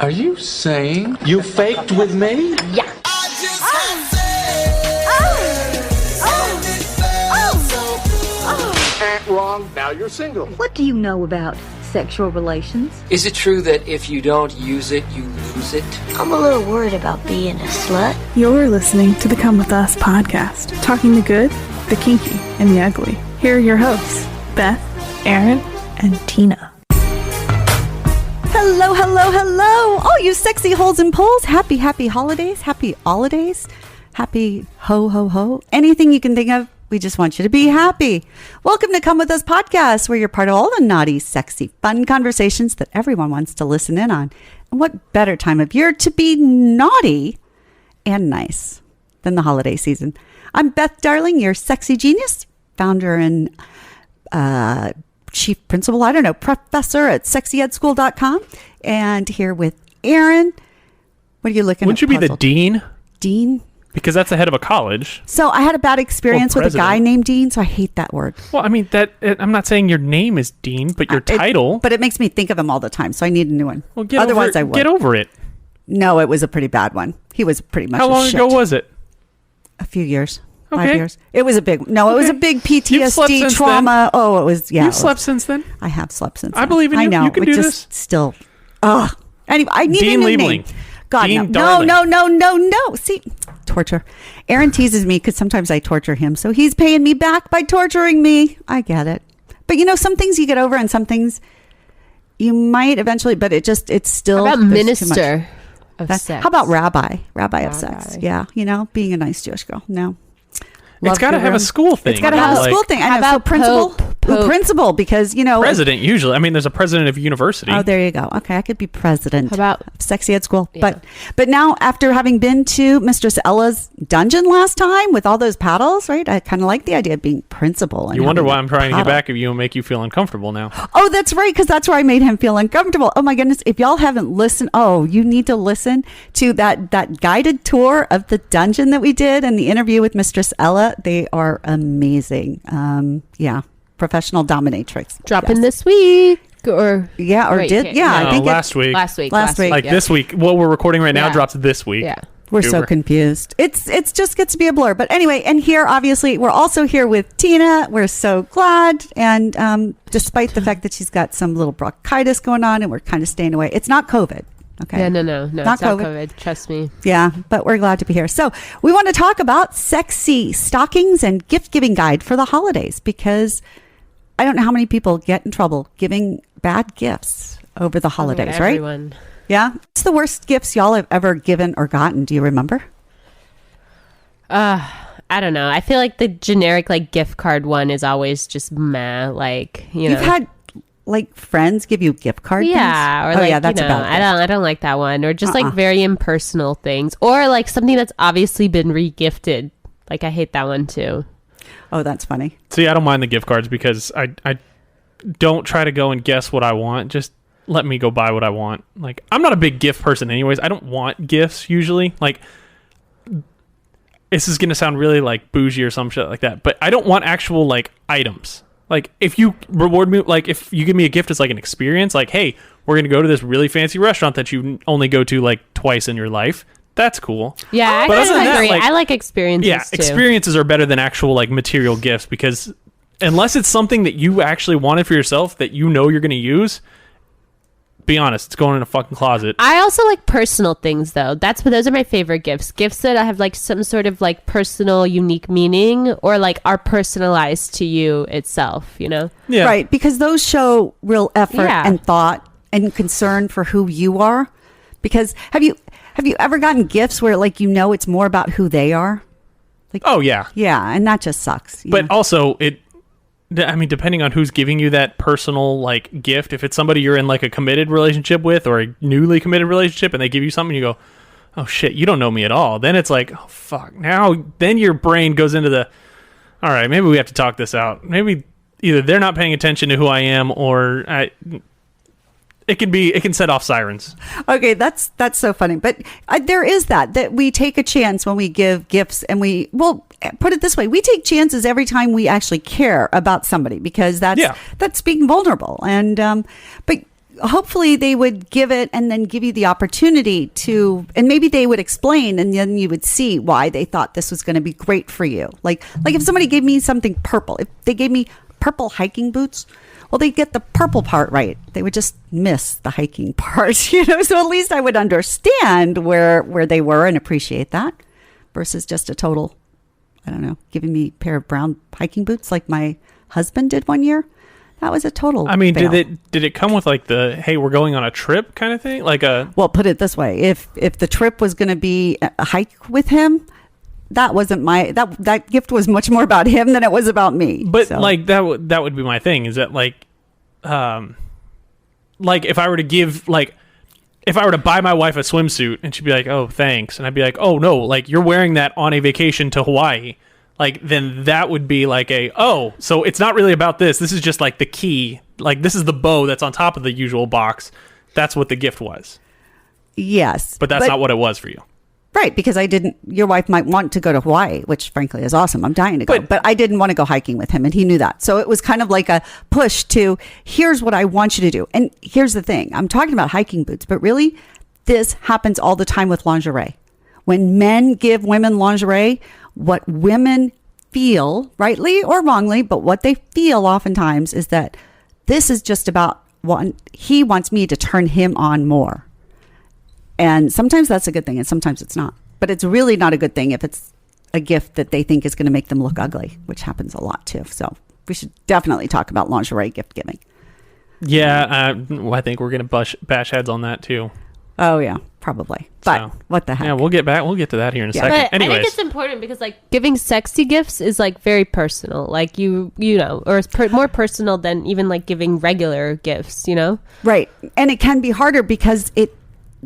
Are you saying you faked with me? Yeah. Wrong. Now you're single. What do you know about sexual relations? Is it true that if you don't use it, you lose it? I'm a little worried about being a slut. You're listening to the Come With Us podcast, talking the good, the kinky, and the ugly. Here are your hosts, Beth, Aaron, and Tina. Hello, hello, hello, all you sexy holes and poles. Happy holidays, happy holidays, happy ho, ho, ho. Anything you can think of, we just want you to be happy. Welcome to Come With Us podcast, where you're part of all the naughty, sexy, fun conversations that everyone wants to listen in on. And what better time of year to be naughty and nice than the holiday season. I'm Beth Darling, your sexy genius, founder and chief principal, professor at sexyedschool.com, and here with Aaron. What are you looking at? Wouldn't you be the dean? Dean? Because that's the head of a college. So I had a bad experience with a guy named Dean, so I hate that word. Well, I mean, I'm not saying your name is Dean, but your title. But it makes me think of him all the time, so I need a new one. Well, Otherwise, I would. Get over it. No, it was a pretty bad one. He was pretty much How long ago was it? A few years. Okay. 5 years. It was a big, it was a big PTSD trauma. Then. Oh, it was, yeah. You've slept since then? I have slept since I then. believe in you. I know. You can do this. Still, anyway, I need Dean a new Liebling. name. God, Dean no. See, torture. Aaron teases me because sometimes I torture him. So he's paying me back by torturing me. I get it. But some things you get over and some things you might eventually, but it's still. How about minister of sex? How about rabbi of sex? Yeah. Being a nice Jewish girl. No. It's got to have a school thing. It's got to have a school thing. How about principal? Principal, because president usually. I mean, there's a president of a university. Oh, there you go. Okay, I could be president. How about of Sexy Ed School? Yeah. But now, after having been to Mistress Ella's dungeon last time with all those paddles, right? I kind of like the idea of being principal. You wonder why I'm trying to get back at you and make you feel uncomfortable now. Oh, that's right, because that's where I made him feel uncomfortable. Oh my goodness! If y'all haven't listened, you need to listen to that guided tour of the dungeon that we did and the interview with Mistress Ella. They are amazing. Professional dominatrix. Dropping this week or I think last week. Last week. Like this week. What we're recording right now drops this week. Yeah. We're so confused. It's just gets to be a blur. But anyway, and here obviously we're also here with Tina. We're so glad, and despite the fact that she's got some little bronchitis going on, and we're kind of staying away. It's not COVID. Okay. Yeah, no, not it's not COVID. Trust me. Yeah, but we're glad to be here. So we want to talk about sexy stockings and gift giving guide for the holidays, because I don't know how many people get in trouble giving bad gifts over the holidays, right? Everyone. Yeah. What's the worst gifts y'all have ever given or gotten? Do you remember? I don't know. I feel like the generic gift card one is always just meh. You've had friends give you gift card things? Or that's about it. I don't like that one. Or just very impersonal things. Or something that's obviously been re-gifted. I hate that one too. Oh, that's funny. See, I don't mind the gift cards because I don't try to go and guess what I want. Just let me go buy what I want. I'm not a big gift person anyways. I don't want gifts usually. This is going to sound really bougie or some shit like that, but I don't want actual items. If you reward me, if you give me a gift as an experience, hey, we're going to go to this really fancy restaurant that you only go to twice in your life. That's cool. Yeah, I agree. I like experiences too. Experiences are better than actual material gifts, because unless it's something that you actually wanted for yourself that you're going to use, be honest, it's going in a fucking closet. I also like personal things though. Those are my favorite gifts. Gifts that have some sort of personal, unique meaning, or are personalized to you itself. Yeah, right. Because those show real effort and thought and concern for who you are. Because have you ever gotten gifts where it's more about who they are? Oh yeah, and that just sucks. But also depending on who's giving you that personal gift, if it's somebody you're in a committed relationship with or a newly committed relationship, and they give you something, you go, oh shit, you don't know me at all. Then it's oh fuck. Now then your brain goes into all right, maybe we have to talk this out. Maybe either they're not paying attention to who I am, or it can set off sirens. Okay, that's so funny. But there is that we take a chance when we give gifts, and put it this way, we take chances every time we actually care about somebody, because that's being vulnerable. And but hopefully they would give it and then give you the opportunity to, and maybe they would explain, and then you would see why they thought this was going to be great for you. Like if somebody gave me something purple, if they gave me purple hiking boots, well, they'd get the purple part right. They would just miss the hiking part, so at least I would understand where they were and appreciate that versus just a total, I don't know, giving me a pair of brown hiking boots like my husband did one year. That was a total fail. did it come with like the, hey, we're going on a trip kind of thing? Well, put it this way. If the trip was going to be a hike with him, that wasn't that gift was much more about him than it was about me. But so. That would be my thing, is that if I were to give, if I were to buy my wife a swimsuit and she'd be like, oh, thanks. And I'd be like, oh no, you're wearing that on a vacation to Hawaii. Then that would be so it's not really about this. This is just the key. This is the bow that's on top of the usual box. That's what the gift was. Yes. But that's not what it was for you. Right. Because your wife might want to go to Hawaii, which frankly is awesome. I'm dying to go. But I didn't want to go hiking with him, and he knew that. So it was kind of like a push to, here's what I want you to do. And here's the thing. I'm talking about hiking boots, but really this happens all the time with lingerie. When men give women lingerie, what women feel, rightly or wrongly, but what they feel oftentimes is that this is just about he wants me to turn him on more. And sometimes that's a good thing, and sometimes it's not. But it's really not a good thing if it's a gift that they think is going to make them look ugly, which happens a lot too. So we should definitely talk about lingerie gift giving. Yeah, I think we're going to bash heads on that too. Oh yeah, probably. But what the heck? Yeah, we'll get to that here in a second. But anyways, I think it's important because giving sexy gifts is very personal. Or it's more personal than even giving regular gifts. Right, and it can be harder because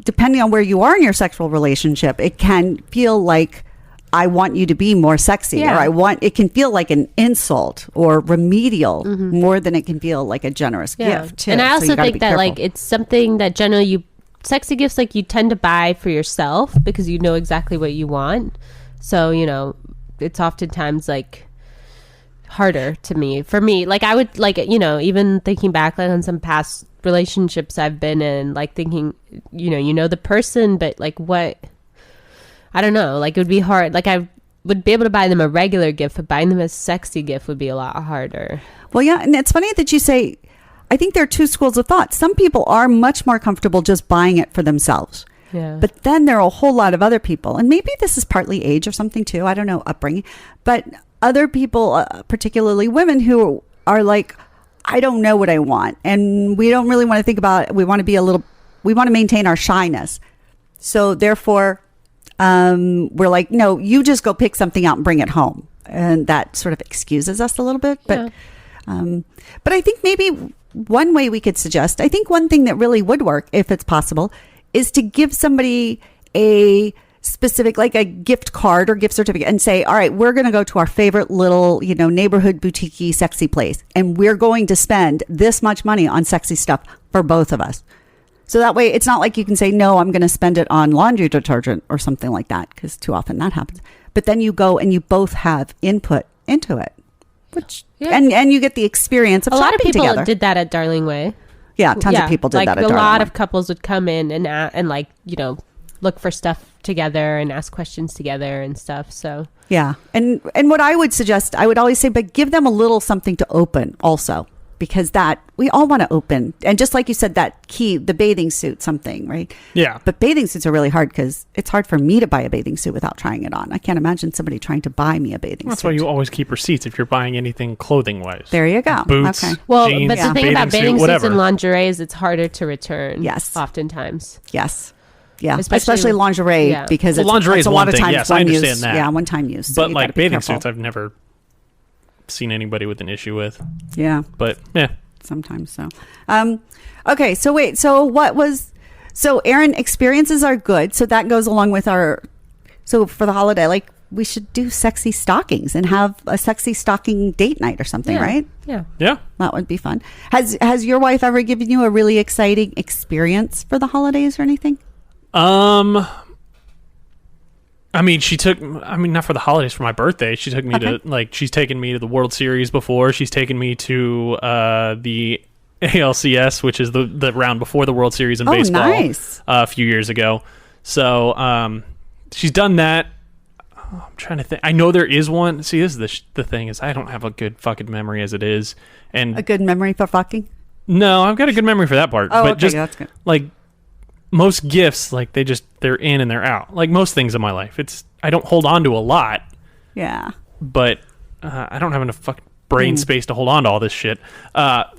depending on where you are in your sexual relationship, it can feel like I want you to be more sexy, or it can feel like an insult or remedial more than it can feel like a generous gift too. And I also think that careful. it's something that generally sexy gifts you tend to buy for yourself because you know exactly what you want. So it's oftentimes harder for me. I would even thinking back on some past relationships I've been in, thinking the person, but what, I don't know, it would be hard. I would be able to buy them a regular gift, but buying them a sexy gift would be a lot harder. Well, yeah, and it's funny that you say, I think there are two schools of thought. Some people are much more comfortable just buying it for themselves. Yeah. But then there are a whole lot of other people, and maybe this is partly age or something too. I don't know, upbringing. But other people, particularly women, who are I don't know what I want, and we don't really want to think about it. We want to maintain our shyness. So therefore, we're no, you just go pick something out and bring it home. And that sort of excuses us a little bit. But I think maybe one way we could suggest, I think one thing that really would work, if it's possible, is to give somebody a specific, a gift card or gift certificate, and say, all right, we're going to go to our favorite little, neighborhood boutique sexy place, and we're going to spend this much money on sexy stuff for both of us. So that way, it's not like you can say, no, I'm going to spend it on laundry detergent or something like that, because too often that happens. But then you go and you both have input into it. Which and you get the experience of a lot of shopping people together. did that at Darling Way. Yeah, tons of people did that at Darling Way. A lot of couples would come in and look for stuff together and ask questions together and stuff. So yeah, and what I would suggest, I would always say, but give them a little something to open also, because that we all want to open. And just like you said, that key, the bathing suit, something, right? Yeah. But bathing suits are really hard because it's hard for me to buy a bathing suit without trying it on. I can't imagine somebody trying to buy me a bathing suit. That's why you always keep receipts if you're buying anything clothing wise. There you go. Boots, okay. Well, jeans, but the thing about bathing suits whatever. and lingerie is it's harder to return. Yes. Oftentimes. Yes. Yeah, Especially lingerie, because lingerie it's is a lot one of thing. times Yes, I one understand use. that. Yeah, one time use. So but you gotta be bathing careful. suits, I've never seen anybody with an issue with. Yeah, but yeah, sometimes so. Okay, so wait. So Aaron, experiences are good. So that goes along with so for the holiday, we should do sexy stockings and have a sexy stocking date night or something, right? Yeah. Yeah. That would be fun. Has your wife ever given you a really exciting experience for the holidays or anything? Not for the holidays, for my birthday. She took me to, she's taken me to the World Series before. She's taken me to the ALCS, which is the round before the World Series in baseball, nice. A few years ago. So she's done that. Oh, I'm trying to think. I know there is one. See, this is the thing is I don't have a good fucking memory as it is, and A good memory for fucking? no, I've got a good memory for that part. Oh, but okay, just that's good. like most gifts, like they're in and they're out. Like most things in my life, I don't hold on to a lot, Yeah. but I don't have enough fucking brain space to hold on to all this shit.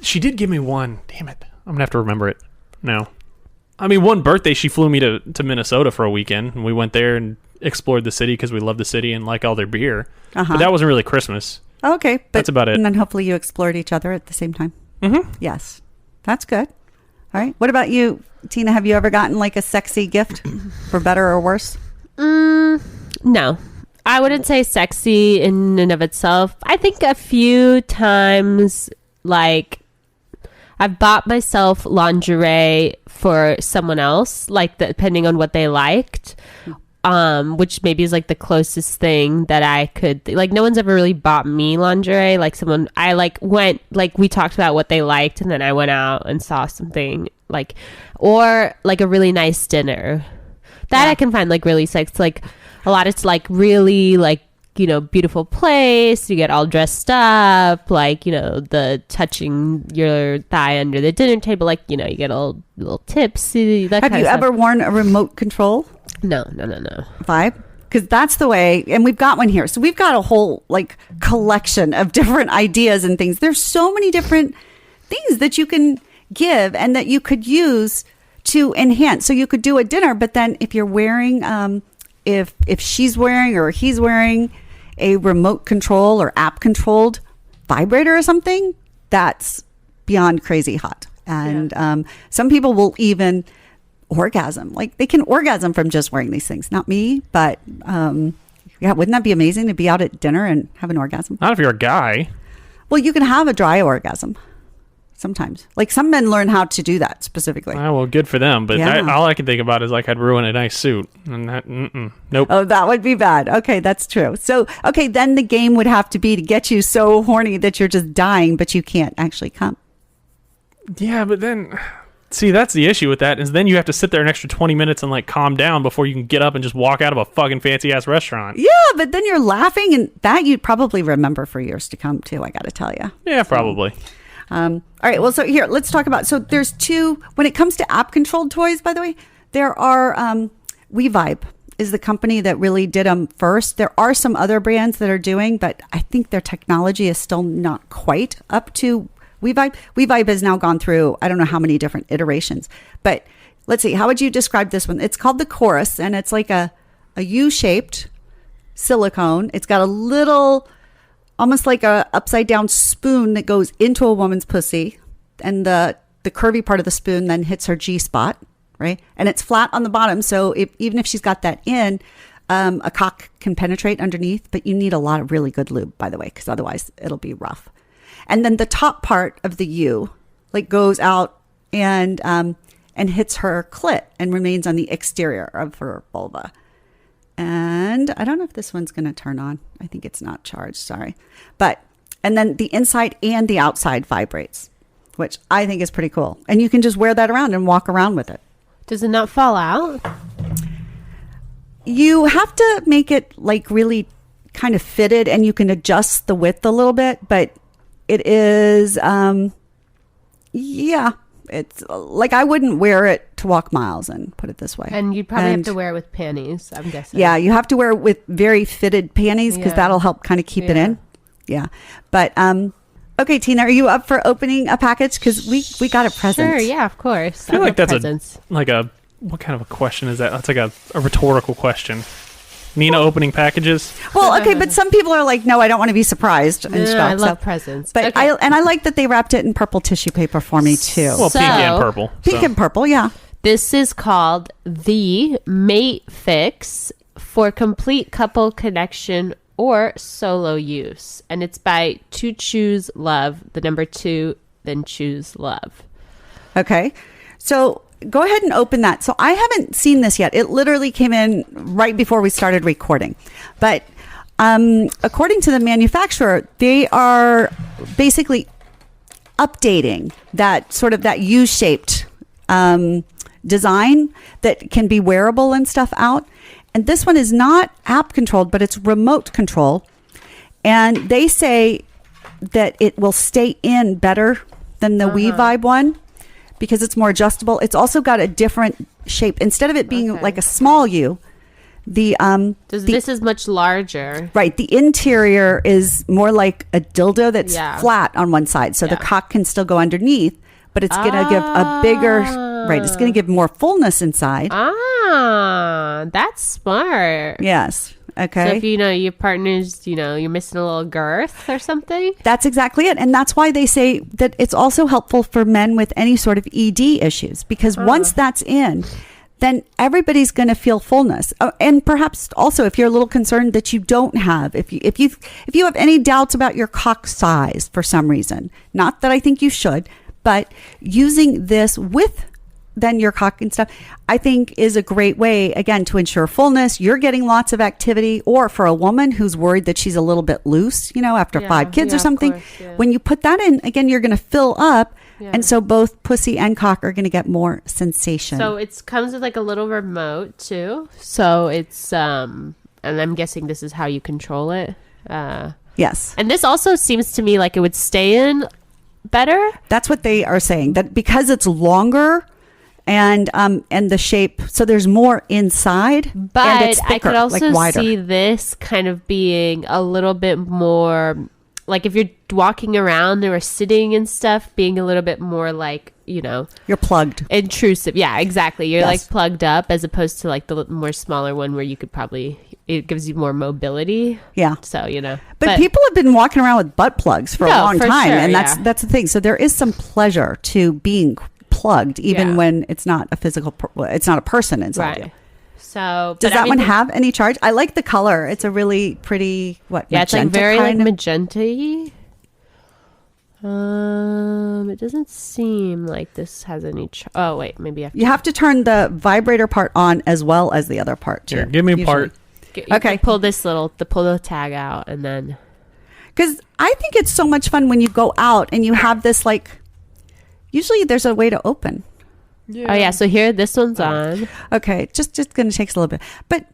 She did give me one. Damn it, I'm gonna have to remember it now. I mean, one birthday she flew me to Minnesota for a weekend, and we went there and explored the city because we love the city and like all their beer. But that wasn't really Christmas. Okay. But, That's about it. And then hopefully you explored each other at the same time. Mm-hmm. Yes. That's good. All right. What about you, Tina? Have you ever gotten like a sexy gift for better or worse? No. I wouldn't say sexy in and of itself. I think a few times, like, I've bought myself lingerie for someone else, like, depending on what they liked, which maybe is, like, the closest thing that I could... Like, no one's ever really bought me lingerie. Like, someone... I, like, went... Like, we talked about what they liked, and then I went out and saw something, like... Or, like, a really nice dinner. That I can find, like, really sexy. Like, a lot it's, like, really, like, you know, beautiful place. You get all dressed up. Like, you know, the touching your thigh under the dinner table. Like, you know, you get a little tipsy. That Have you ever worn a remote control No. vibe? Because that's the way, and we've got one here. So we've got a whole like collection of different ideas and things. There's so many different things that you can give and that you could use to enhance. So you could do a dinner, but then if you're wearing, if she's wearing or he's wearing a remote control or app controlled vibrator or something, that's beyond crazy hot. And some people will even orgasm. Like they can orgasm from just wearing these things. Not me, but yeah, wouldn't that be amazing to be out at dinner and have an orgasm? Not if you're a guy. Well, you can have a dry orgasm sometimes. Like some men learn how to do that specifically. Well, good for them. But Yeah. all I can think about is like I'd ruin a nice suit. And that, nope. Oh, that would be bad. Okay, that's true. So, okay, then the game would have to be to get you so horny that you're just dying, but you can't actually come. Yeah, but then... See, that's the issue with that is then you have to sit there an extra 20 minutes and like calm down before you can get up and just walk out of a fucking fancy ass restaurant. Yeah, but then you're laughing, and that you'd probably remember for years to come too. I got to tell you. Yeah, probably. All right. Well, so here, let's talk about. So there's two. When it comes to app controlled toys, by the way, there are. WeVibe is the company that really did them first. There are some other brands that are doing, but I think their technology is still not quite up to WeVibe. WeVibe has now gone through, I don't know how many different iterations, but let's see. How would you describe this one? It's called the Chorus, and it's like a U-shaped silicone. It's got a little, almost like a upside down spoon that goes into a woman's pussy, and the curvy part of the spoon then hits her G-spot, right? And it's flat on the bottom, so even if she's got that in, a cock can penetrate underneath, but you need a lot of really good lube, by the way, because otherwise it'll be rough. And then the top part of the U like goes out and hits her clit and remains on the exterior of her vulva. And I don't know if this one's going to turn on. I think it's not charged. Sorry. And then the inside and the outside vibrates, which I think is pretty cool. And you can just wear that around and walk around with it. Does it not fall out? You have to make it like really kind of fitted, and you can adjust the width a little bit, but it is, it's like I wouldn't wear it to walk miles in, put it this way. And you'd probably have to wear it with panties, I'm guessing. Yeah, you have to wear it with very fitted panties because that'll help kind of keep it in. Yeah. But, okay, Tina, are you up for opening a package? Because we got a present. Sure, yeah, of course. I feel like that's what kind of a question is that? That's like a rhetorical question. Nina opening packages? Well, okay, but some people are like, no, I don't want to be surprised and stuff. I love presents. But okay. I like that they wrapped it in purple tissue paper for me too. Well, pink and purple. Pink and purple, yeah. This is called the MateFix for complete couple connection or solo use. And it's by To Choose Love, the number 2, then Choose Love. Okay. So go ahead and open that. So I haven't seen this yet. It literally came in right before we started recording. But according to the manufacturer, they are basically updating that sort of that U-shaped design that can be wearable and stuff out. And this one is not app controlled, but it's remote control. And they say that it will stay in better than the WeVibe one because it's more adjustable. It's also got a different shape. Instead of it being like a small U, this is much larger. Right. The interior is more like a dildo that's flat on one side. So the cock can still go underneath, but it's going to give a bigger, it's going to give more fullness inside. That's smart. Yes. Okay. So if your partner's, you're missing a little girth or something. That's exactly it. And that's why they say that it's also helpful for men with any sort of ED issues, because once that's in, then everybody's going to feel fullness. And perhaps also if you're a little concerned that you don't have, if you have any doubts about your cock size for some reason, not that I think you should, but using this with then your cock and stuff, I think is a great way, again, to ensure fullness. You're getting lots of activity. Or for a woman who's worried that she's a little bit loose, after 5 kids or something, when you put that in, again, you're going to fill up. And so both pussy and cock are going to get more sensation. So it comes with like a little remote too. So it's, and I'm guessing this is how you control it. Yes. And this also seems to me like it would stay in better. That's what they are saying, that because it's longer and the shape, so there's more inside, but and it's thicker, I could also like wider. see this kind of being a little bit more like if you're walking around or sitting and stuff, being a little bit more like, you're plugged, intrusive. Yeah, exactly. You're like plugged up, as opposed to like the more smaller one where you could probably, it gives you more mobility. Yeah. So, but people have been walking around with butt plugs for a long time. Sure, and that's the thing. So there is some pleasure to being plugged, even when it's not a physical, it's not a person inside you. So does that one have any charge? I like the color. It's a really pretty it's like very like magenta-y. It doesn't seem like this has any oh wait, maybe you have to turn the vibrator part on as well as the other part too. Here, give me a part. Okay, pull the tag out, and then because I think it's so much fun when you go out and you have this usually there's a way to open. Yeah. Oh yeah, so here this one's on. Okay, just going to take us a little bit. But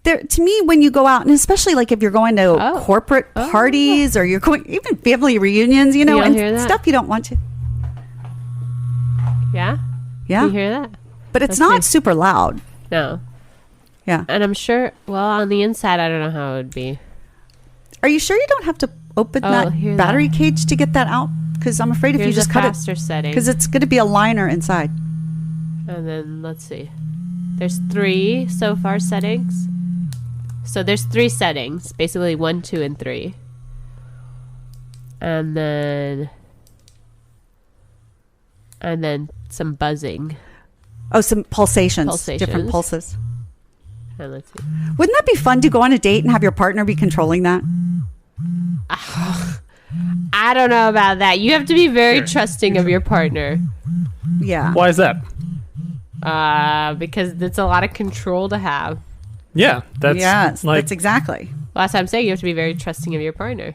there, to me, when you go out, and especially like if you're going to corporate parties or you're going even family reunions, and stuff you don't want to. Yeah. Yeah. You hear that? But it's not super loud. No. Yeah. And I'm sure. Well, on the inside, I don't know how it would be. Are you sure you don't have to open that battery cage to get that out? Because I'm afraid if you just cut it, because it's going to be a liner inside. And then let's see. There's 3 so far settings. So there's 3 settings, basically 1, 2, and 3. And then some buzzing. Oh, some pulsations. Different pulses. And let's see. Wouldn't that be fun to go on a date and have your partner be controlling that? I don't know about that. You have to be very trusting of your partner. Yeah. Why is that? Because it's a lot of control to have. Yeah, that's exactly. Well, that's what I'm saying. You have to be very trusting of your partner.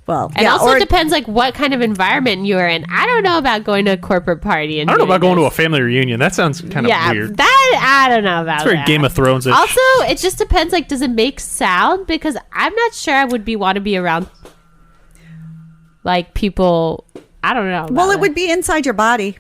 Well, and also it depends like what kind of environment you're in. I don't know about going to a corporate party. And I don't know about going to a family reunion. That sounds kind of weird. I don't know about that. It's very Game of Thrones-ish. Also, it just depends. Like, does it make sound? Because I'm not sure I would want to be around like people. I don't know. Well, it would be inside your body.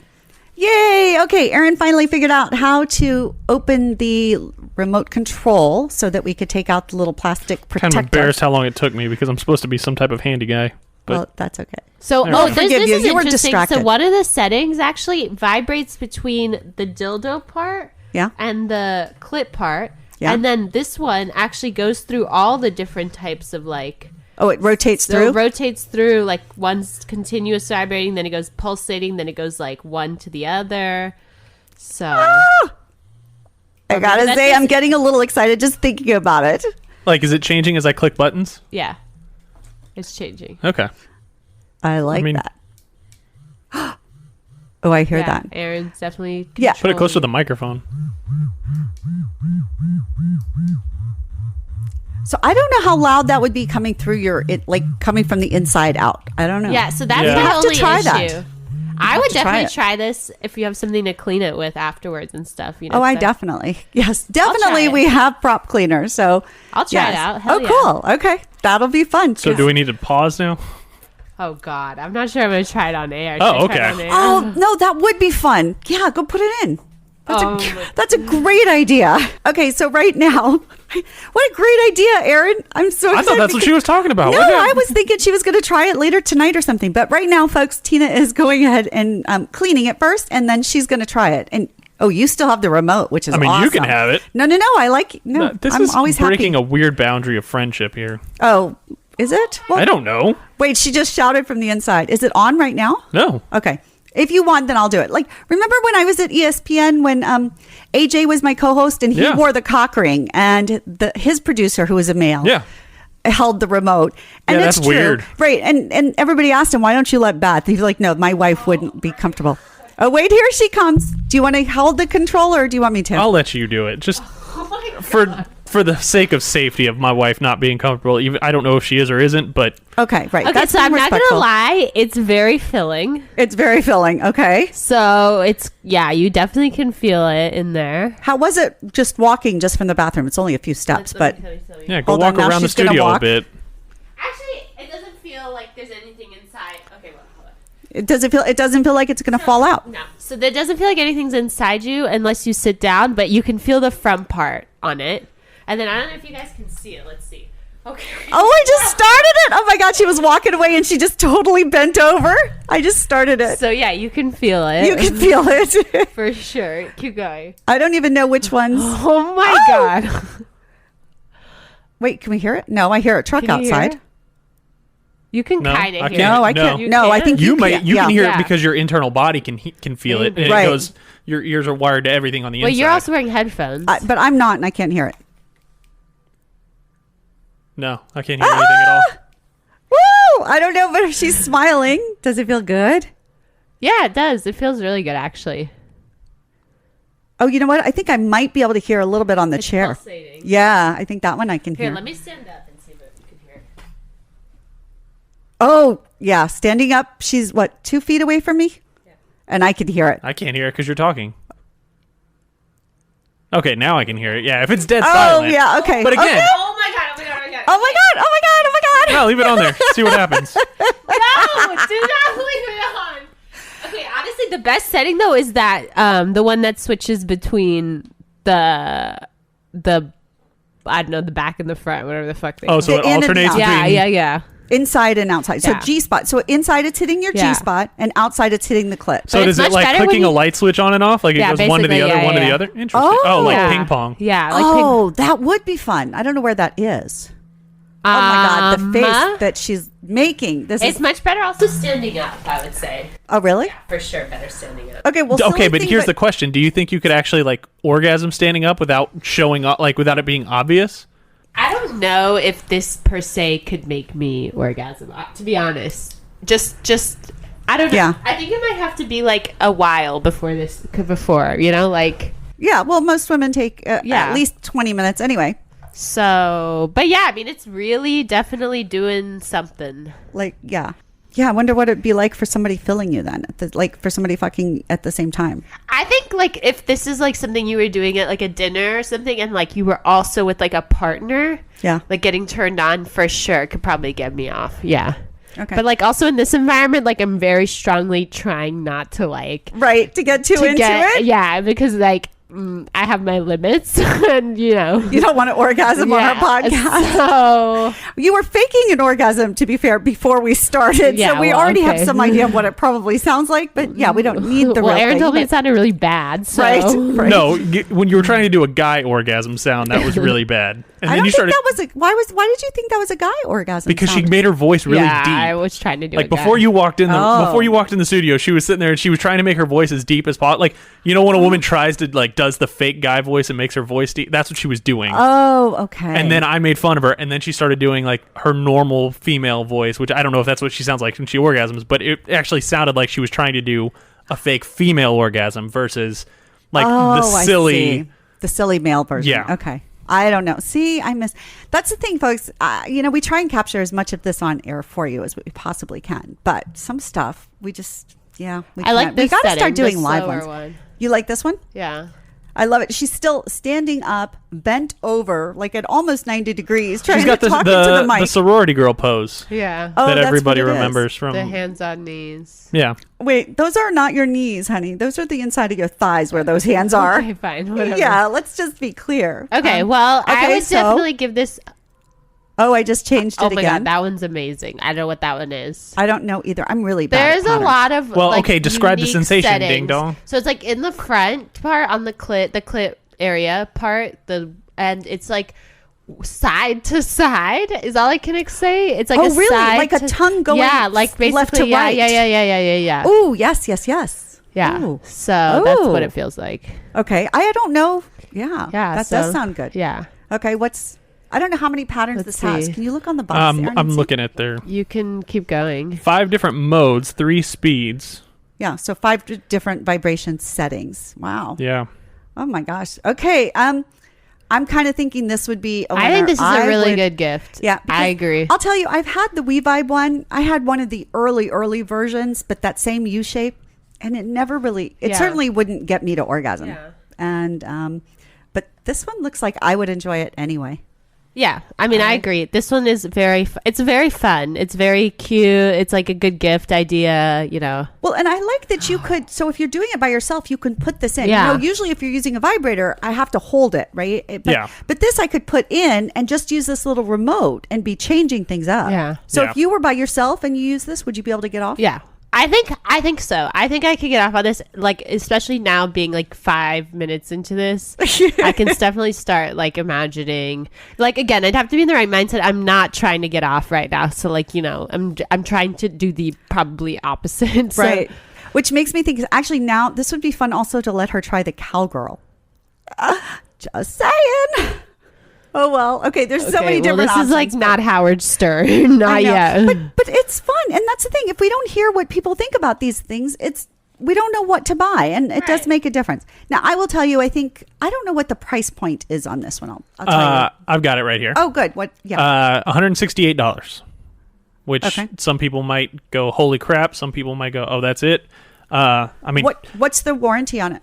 Yay! Okay, Erin finally figured out how to open the remote control so that we could take out the little plastic protector. Kind of embarrassed how long it took me because I'm supposed to be some type of handy guy. But well, that's okay. So, this is you were interesting. distracted. So, one of the settings actually vibrates between the dildo part and the clit part. Yeah. And then this one actually goes through all the different types of like... Oh, it rotates through? So it rotates through, like one's continuous vibrating, then it goes pulsating, then it goes like one to the other. So... I gotta say, I'm getting a little excited just thinking about it. Like, is it changing as I click buttons? Yeah. It's changing. Okay. I like that. Oh, I hear that. Erin's definitely... Yeah. Put it close to the microphone. So I don't know how loud that would be coming through coming from the inside out. I don't know. Yeah, so that's Yeah. my You have to only try issue. that. I would to try definitely it. try this if you have something to clean it with afterwards and stuff. You know, Oh, I so- definitely. Yes, try definitely. it. We have prop cleaners. So I'll try it yes. out. Hell Oh, yeah. cool. Okay. That'll be fun. So do we need to pause now? Oh God, I'm not sure I'm gonna try it on air. Oh, Should I try it okay. on air? Oh, no, that would be fun. Yeah, go put it in. That's a great idea. Okay, so right now, what a great idea, Erin. I'm so excited. I thought that's what she was talking about. No, What I happened? was thinking she was going to try it later tonight or something. But right now, folks, Tina is going ahead and cleaning it first, and then she's going to try it. And you still have the remote, which is I mean, awesome. you can have it. No, I like no. This I'm is always breaking happy. a weird boundary of friendship here. Oh, is it? Well, I don't know. wait, she just shouted from the inside. Is it on right now? No. Okay. If you want, then I'll do it. Like, remember when I was at ESPN when AJ was my co-host and he Yeah. wore the cock ring and his producer, who was a male, Yeah. held the remote. And Yeah, it's that's true. weird. Right. And everybody asked him, why don't you let Beth? He's like, no, my wife wouldn't be comfortable. Oh, wait, here she comes. Do you want to hold the controller or do you want me to? I'll let you do it. Just for the sake of safety of my wife not being comfortable. Even I don't know if she is or isn't, but Okay, right. Okay, That's so I'm being not gonna respectful. lie, it's very filling. It's very filling. Okay. So you definitely can feel it in there. How was it just walking just from the bathroom? It's only a few steps, but yeah, go Hold on, walk now around the she's gonna studio a walk. bit. Actually, it doesn't feel like there's anything inside. Okay, well, hold on. it doesn't feel like it's going to fall out. No. So there doesn't feel like anything's inside you unless you sit down, but you can feel the front part on it. And then I don't know if you guys can see it. Let's see. Okay. Oh, I just started it. Oh my God, she was walking away and she just totally bent over. I just started it. So yeah, you can feel it. You can feel it. for sure. Keep going. I don't even know which ones. Oh my God. Wait, can we hear it? No, I hear a truck Can you hear outside. it? You can No, kind I of hear can't. No, I No. can't. You No, I can? think You can't. can hear Yeah. it because your internal body can feel it, and Right. it goes. Your ears are wired to everything on the Well, inside. you're also wearing headphones. But I'm not, and I can't hear it. No, I can't hear anything at all. Woo! I don't know, but if she's smiling, does it feel good? Yeah, it does. It feels really good, actually. Oh, you know what? I think I might be able to hear a little bit on the chair. Pulsating. Yeah, I think that one I can Here, hear. let me stand up and see if you can hear it. Oh, yeah, standing up. She's what, 2 feet away from me? Yeah. And I can hear it. I can't hear it because you're talking. Okay, now I can hear it. Yeah, if it's dead Oh, silent. yeah, okay. But again, Okay. Oh my God, oh my God, oh my God. Oh my God, oh my God, oh my God. no, leave it on there. See what happens. No, do not leave it on. Okay, honestly, the best setting though is that the one that switches between the I don't know, the back and the front, whatever the fuck they Oh, so The it in and alternates out. between. yeah. Inside and outside. So Yeah. G-spot. So inside it's hitting your Yeah. G-spot and outside it's hitting the clit. So But does it's it much like better when clicking a you- light switch on and off? Like it Yeah, goes one to the basically, other, one to the yeah. other? Interesting. Oh, like Yeah. ping pong. Yeah, like ping Oh, that would be fun. I don't know where that is. Oh my God, the face that she's making. This It's is. much better also standing up, I would say. Oh, really? For sure, better standing up. Okay, well, Okay, silly but thing, here's the question: do you think you could actually like orgasm standing up without showing up, like without it being obvious? I don't know if this per se could make me orgasm, to be honest. Just I don't know. Yeah. I think it might have to be like a while before you know, like Yeah, well, most women take Yeah. at least 20 minutes anyway. so. But yeah, I mean, it's really definitely doing something. Like, yeah. Yeah, I wonder what it'd be like for somebody filling you then. Like for somebody fucking at the same time. I think like if this is like something you were doing at like a dinner or something, and like you were also with like a partner, Yeah. like getting turned on for sure could probably get me off. Yeah. Okay. But like also in this environment, like I'm very strongly trying not to like Right, to get too into it? yeah, because like I have my limits, and you know You don't want to orgasm on our podcast. So You were faking an orgasm, to be fair, before we started. Yeah, so we well, already have okay. some idea of what it probably sounds like. But yeah, we don't need the well, real Aaron thing, told me but- it sounded really bad. So. Right. Right. No, when you were trying to do a guy orgasm sound, that was really bad. And I then don't you think started that was why did you think that was a guy orgasm? because she sound? made her voice really yeah, deep. I was trying to do Like it before again. you walked in Oh. before you walked in the studio, she was sitting there and she was trying to make her voice as deep as possible. Like, you know when a woman tries to like does the fake guy voice and makes her voice deep? That's what she was doing. Oh, okay. And then I made fun of her, and then she started doing like her normal female voice, which I don't know if that's what she sounds like when she orgasms, but it actually sounded like she was trying to do a fake female orgasm versus like the I silly. see. The silly male version. Yeah. Okay. I don't know. See, that's the thing, folks. We try and capture as much of this on air for you as we possibly can. But some stuff, we just, I like this. We got to start doing the live slower ones. one. You like this one? Yeah. I love it. She's still standing up, bent over, like at almost 90 degrees, trying She's got to talk into the mic. the sorority girl pose Yeah. Oh, that that's everybody what it is. remembers from. The hands on knees. Yeah. Wait, those are not your knees, honey. Those are the inside of your thighs where those hands are. Okay, fine. Whatever. Yeah, let's just be clear. Okay, well, I would definitely give this. Oh, I just changed it Oh my again. god, that one's amazing. I don't know what that one is. I don't know either. I'm really bad. There's at a patterns. lot of Well, like, okay, describe the unique sensation, settings. ding dong. So it's like in the front part on the clit area part, and it's like side to side is all I can say. It's like Oh, a really? side Like a tongue going like basically left to right. Yeah. Oh, yes. Yeah. Ooh. So that's what Ooh. it feels like. Okay. I don't know. Yeah. Yeah. That so, does sound good. Yeah. Okay. I don't know how many patterns Let's this has. see. Can you look on the box? Aaron, I'm and see? looking at their You can keep going. 5 different modes, 3 speeds. Yeah. So 5 different vibration settings. Wow. Yeah. Oh my gosh. Okay. I'm kind of thinking this would be a winner. I think this is a really would- good gift. Yeah. I because agree. I'll tell you, I've had the WeVibe one. I had one of the early versions, but that same U shape, and it never really, it Yeah. certainly wouldn't get me to orgasm. Yeah. And, but this one looks like I would enjoy it anyway. Yeah, I mean, I agree. This one is it's very fun. It's very cute. It's like a good gift idea, Well, and I like that you could, so if you're doing it by yourself, you can put this in. Yeah. Usually if you're using a vibrator, I have to hold it, right? Yeah. But this I could put in and just use this little remote and be changing things up. Yeah. So Yeah. if you were by yourself and you use this, would you be able to get off? Yeah. I think so. I think I could get off on this, like, especially now being like 5 minutes into this. I can definitely start like imagining, like, again, I'd have to be in the right mindset. I'm not trying to get off right now. So like, I'm trying to do the probably opposite. So- Right. Which makes me think, actually now this would be fun also to let her try the Cowgirl. Just saying. Oh, well. Okay. There's so many different this options. is like not Howard Stern. Not I know. yet. But it's fun. And that's the thing. If we don't hear what people think about these things, we don't know what to buy. And it does make a difference. Now, I will tell you, I don't know what the price point is on this one. I'll tell you. I've got it right here. Oh, good. What? Yeah. $168, which Okay. some people might go, holy crap. Some people might go, oh, that's it. I mean, what's the warranty on it?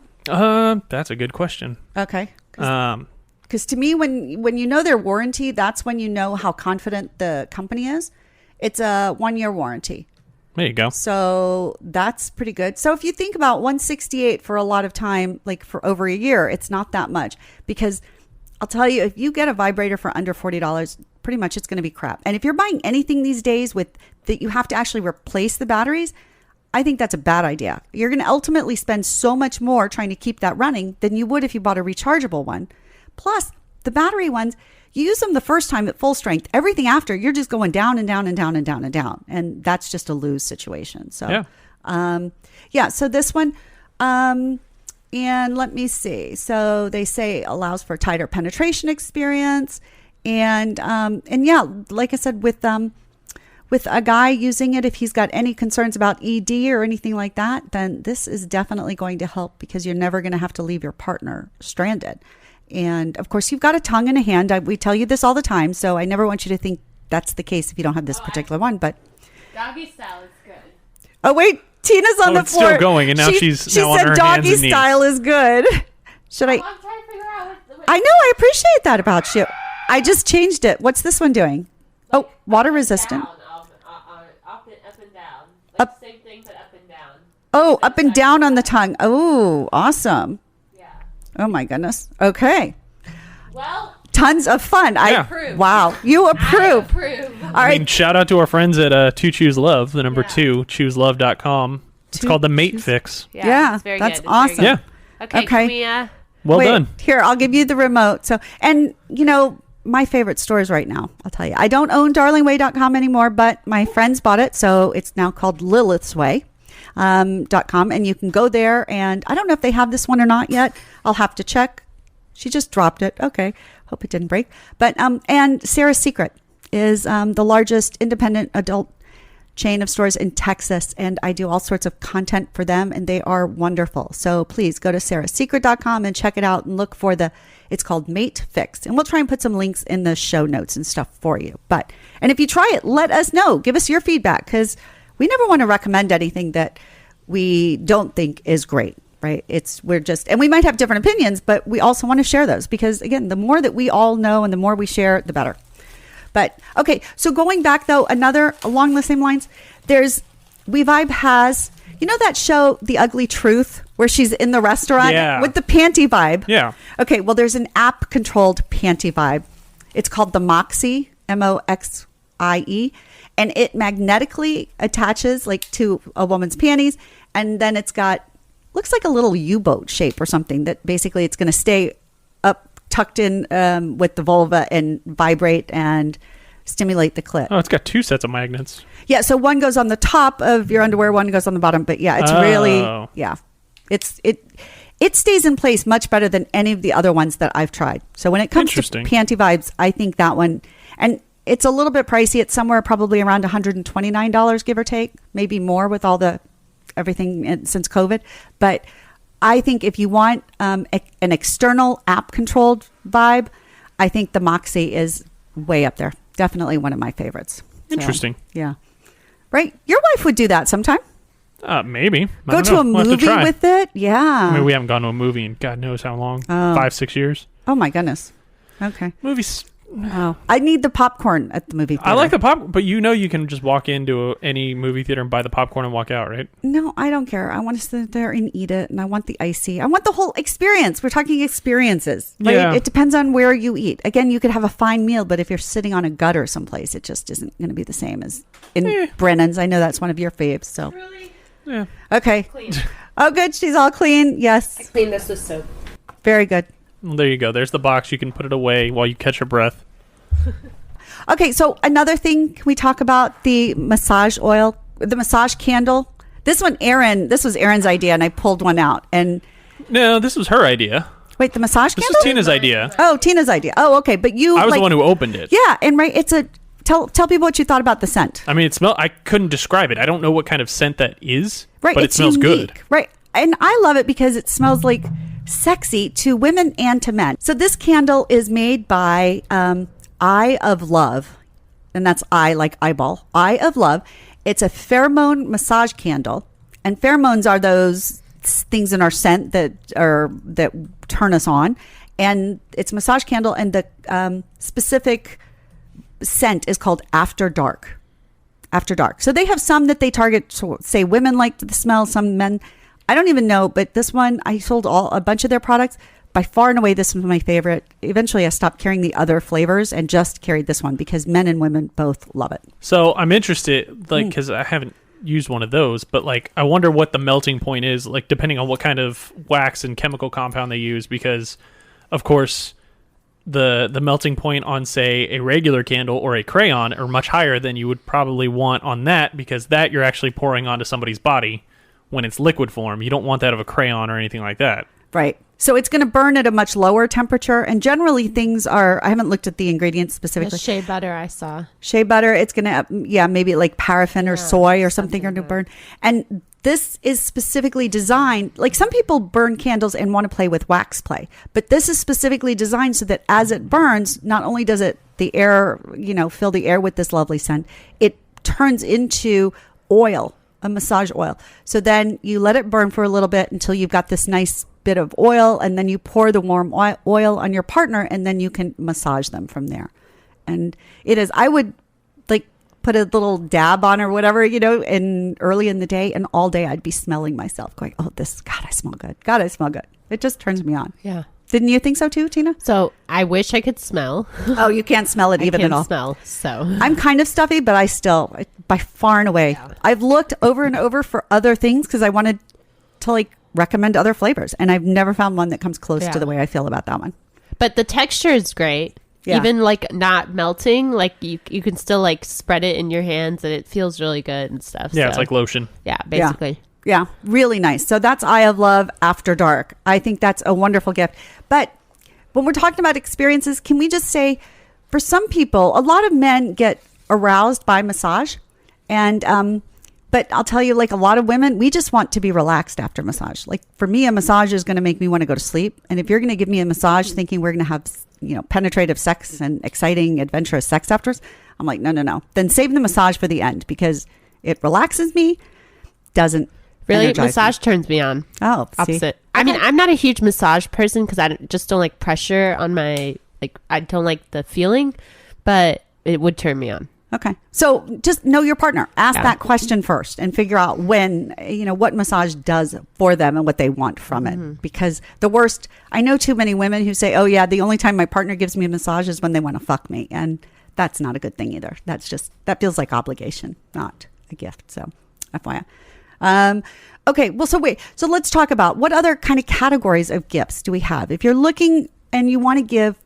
that's a good question. Okay. Um, Because to me, when you know their warranty, that's when you know how confident the company is. It's a 1-year warranty. there you go. So that's pretty good. So if you think about 168 for a lot of time, like for over a year, it's not that much. Because I'll tell you, if you get a vibrator for under $40, pretty much it's going to be crap. And if you're buying anything these days with that you have to actually replace the batteries, I think that's a bad idea. You're going to ultimately spend so much more trying to keep that running than you would if you bought a rechargeable one. Plus, the battery ones, you use them the first time at full strength. Everything after, you're just going down and down and down and down and down. And that's just a lose situation. So, so this one, and let me see. So they say allows for tighter penetration experience. And yeah, like I said, with a guy using it, if he's got any concerns about ED or anything like that, then this is definitely going to help because you're never going to have to leave your partner stranded. And of course, you've got a tongue and a hand. We tell you this all the time, so I never want you to think that's the case if you don't have this particular one. But Doggy style is good. oh wait, Tina's on the it's floor. still going, and now she's now on said her doggy hands and style is good. Should I? I'm trying to figure out what I know. I appreciate that about you. I just changed it. What's this one doing? Oh, water resistant. Up and down. Up. Same thing, but up and down. Oh, up and down on the tongue. Oh, awesome. Yeah. Oh my goodness. Okay. Well, Tons of fun. Yeah. I approve. Wow. You approve. All I right. mean, shout out to our friends at 2 Choose Love, the number 2, chooselove.com. It's called the MateFix. Yeah, it's very that's good. It's very awesome. Yeah. good. Okay. Okay. Can we, Well Wait, done. Here, I'll give you the remote. So, and my favorite stores right now, I'll tell you. I don't own darlingway.com anymore, but my friends bought it. So it's now called lilithsway.com. And you can go there. And I don't know if they have this one or not yet. I'll have to check. She just dropped it. Okay. Hope it didn't break. But, and Sarah's Secret is the largest independent adult chain of stores in Texas, and I do all sorts of content for them, and they are wonderful. So please go to sarahsecret.com and check it out and look for it's called MateFix, and we'll try and put some links in the show notes and stuff for you. And if you try it, let us know. Give us your feedback, because we never want to recommend anything that we don't think is great, right? And we might have different opinions, but we also want to share those, because again, the more that we all know and the more we share, the better. But okay, so going back though, along the same lines, WeVibe has, you know that show, The Ugly Truth, where she's in the restaurant with the panty vibe? Yeah. Okay, well, there's an app-controlled panty vibe. It's called the Moxie, Moxie, and it magnetically attaches like to a woman's panties, and then it's looks like a little U-boat shape or something that basically it's going to stay up tucked in with the vulva and vibrate and stimulate the clit. Oh, it's got 2 sets of magnets. Yeah, so one goes on the top of your underwear, one goes on the bottom. But yeah, it's really, it stays in place much better than any of the other ones that I've tried. So when it comes to panty vibes, I think that one, and it's a little bit pricey. It's somewhere probably around $129, give or take, maybe more with all everything since COVID. But I think if you want an external app-controlled vibe, I think the Moxie is way up there. Definitely one of my favorites. Interesting. So, yeah. Right? Your wife would do that sometime. Maybe. Go to a movie with it? Yeah. I mean, we haven't gone to a movie in God knows how long. 5-6 years. Oh, my goodness. Okay. Movies. Oh, I need the popcorn at the movie theater. I like the popcorn, but you can just walk into any movie theater and buy the popcorn and walk out, right? No, I don't care. I want to sit there and eat it, and I want the icy. I want the whole experience. We're talking experiences, right? Yeah. It depends on where you eat. Again, you could have a fine meal, but if you're sitting on a gutter someplace, it just isn't going to be the same as in Brennan's. I know that's one of your faves. So, Really? Yeah. Okay. Clean. Oh, good. She's all clean. Yes. I cleaned this with soap. Very good. Well, there you go. There's the box. You can put it away while you catch your breath. Okay, so another thing, can we talk about the massage oil, the massage candle? This was Erin's idea, and I pulled one out. And no, this was her idea. Wait, the massage candle? This was Tina's idea. Oh, Tina's idea. Oh, okay, but I was the one who opened it. Yeah, and right, tell people what you thought about the scent. I mean, I couldn't describe it. I don't know what kind of scent that is, right, but it smells unique, good. Right, and I love it because it smells like sexy to women and to men. So this candle is made by Eye of Love, and that's eye like eyeball. Eye of Love. It's a pheromone massage candle, and pheromones are those things in our scent that turn us on. And it's a massage candle, and the specific scent is called After Dark. After Dark. So they have some that they target, so say women like the smell, some men. I don't even know, but this one, I sold a bunch of their products. By far and away, this was my favorite. Eventually, I stopped carrying the other flavors and just carried this one because men and women both love it. So I'm interested, because I haven't used one of those, but I wonder what the melting point is, depending on what kind of wax and chemical compound they use, because, of course, the melting point on, say, a regular candle or a crayon are much higher than you would probably want on that, because that you're actually pouring onto somebody's body when it's liquid form. You don't want that of a crayon or anything like that. Right. So it's going to burn at a much lower temperature. And generally things I haven't looked at the ingredients specifically. The shea butter I saw. Shea butter, it's going to, maybe like paraffin or soy or something are going to burn. And this is specifically designed, some people burn candles and want to play with wax play. But this is specifically designed so that as it burns, not only does the air, fill the air with this lovely scent, it turns into oil, a massage oil. So then you let it burn for a little bit until you've got this nice bit of oil, and then you pour the warm oil on your partner, and then you can massage them from there. And I would put a little dab on or whatever, and early in the day, and all day I'd be smelling myself going, oh, God, I smell good. God, I smell good. It just turns me on. Yeah. Didn't you think so too, Tina? So I wish I could smell. Oh, you can't smell it even at all. Smell, so I'm kind of stuffy, but I still, by far and away, I've looked over and over for other things because I wanted to recommend other flavors, and I've never found one that comes close to the way I feel about that one. But the texture is great. Yeah. Even not melting, you can still spread it in your hands, and it feels really good and stuff. Yeah, it's like lotion. Yeah, basically. Yeah, really nice. So that's Eye of Love After Dark. I think that's a wonderful gift. But when we're talking about experiences, can we just say, for some people, a lot of men get aroused by massage, And but I'll tell you, like a lot of women, we just want to be relaxed after massage. Like for me, a massage is going to make me want to go to sleep. And if you're going to give me a massage thinking we're going to have, penetrative sex and exciting, adventurous sex afterwards, I'm like, no. Then save the massage for the end because it relaxes me, doesn't Really, energize massage me. turns me on. Oh, see? Opposite. I mean, I'm not a huge massage person because I just don't like pressure on my, I don't like the feeling, but it would turn me on. Okay. So just know your partner. Ask that question first and figure out what massage does for them and what they want from it. Because the worst, I know too many women who say, oh yeah, the only time my partner gives me a massage is when they want to fuck me. And that's not a good thing either. That feels like obligation, not a gift. So FYI. Okay. Well, so let's talk about what other kind of categories of gifts do we have? If you're looking and you want to give,